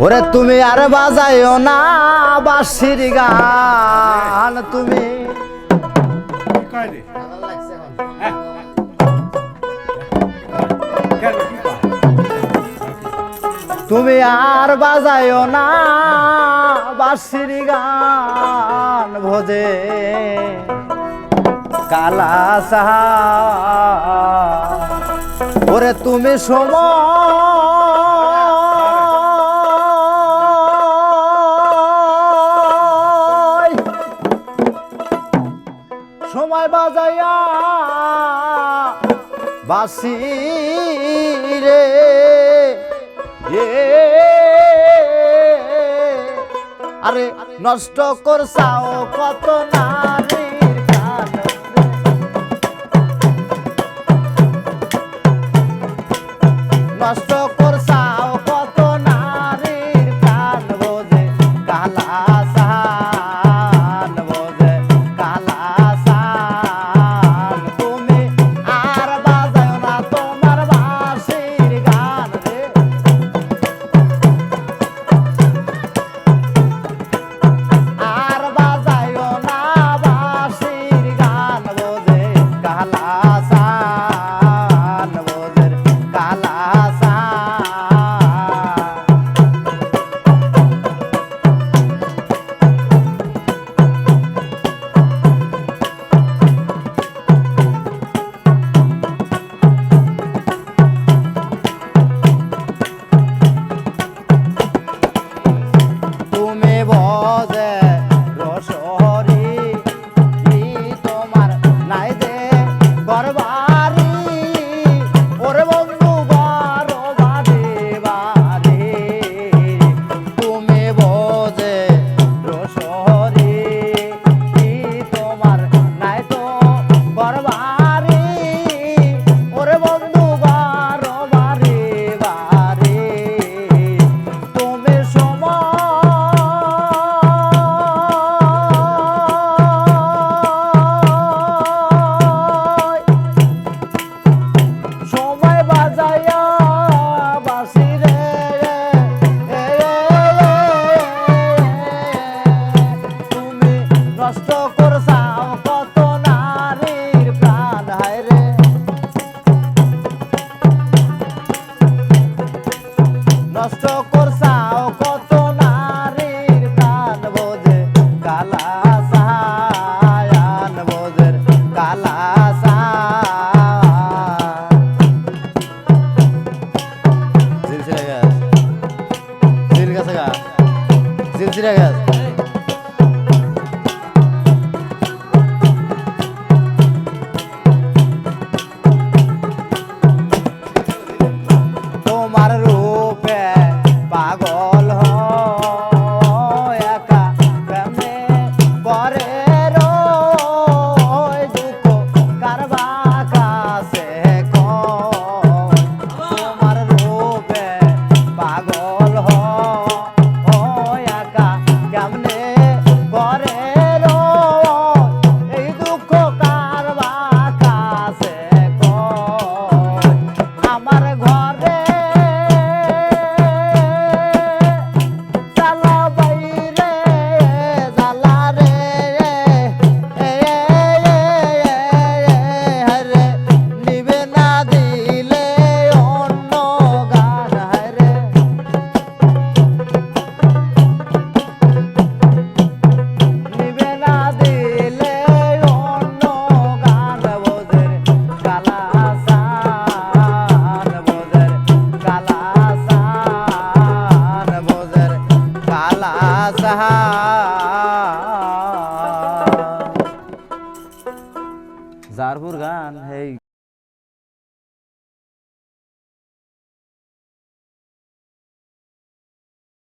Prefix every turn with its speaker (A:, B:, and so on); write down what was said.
A: ওরে তুমি আর বাজাইও না বাঁশির গান, তুমি তুমি আর বাজাইও না বাঁশির গান, ভোজে কালা সাহা। ওরে তুমি সময় বাজাইয়া বাঁশি রে, আরে নষ্ট করছাও কত নারীর গান, নষ্ট করছাও কত নারীর গান, বোঝে কালা সান, বোঝে কালা সান। তুমি আর বাজাও না তোমার বাঁশির গান রে, আর বাজাইও না বাঁশির গান, বোঝে কালা সান, বোঝে কালা সান। তুমি বোঝে রসরি তোমার নাই দে গরবারি, ওরে বন্ধু বড় বাড়ি বাড়ি। তুমি বোঝে রসরি তোমার নাই তো গরবারি, ওরে বন্ধু বড় বাড়ি বাড়ি। তুমি সময় বাজায়া বাঁশি রে, তুমি নষ্ট করছাও কত নারীর প্রাণ, হায় রে নষ্ট করছাও কত নারীর প্রাণ, বোঝে কালা সায়ান, বোঝে কালা জিলজিরা গাছ। তোমার রূপে পাগল হয় একা কেমনে করে রয়, দুঃখ কারবা কাছে কয়। তোমার রূপে পাগল হয় একা কেমনে করে রয়, এই দুঃখ কারবা কাছে কয়। আমার ঘরে জ্বালা বাইরে জ্বালা রে, হরে নিবে না দিলে অন্য গান, হরে নিবে না দিলে অন্য গান, বোঝে কালা সান, বোঝে কালা সান, বোঝে কালা সান। জারপুর গান হেই।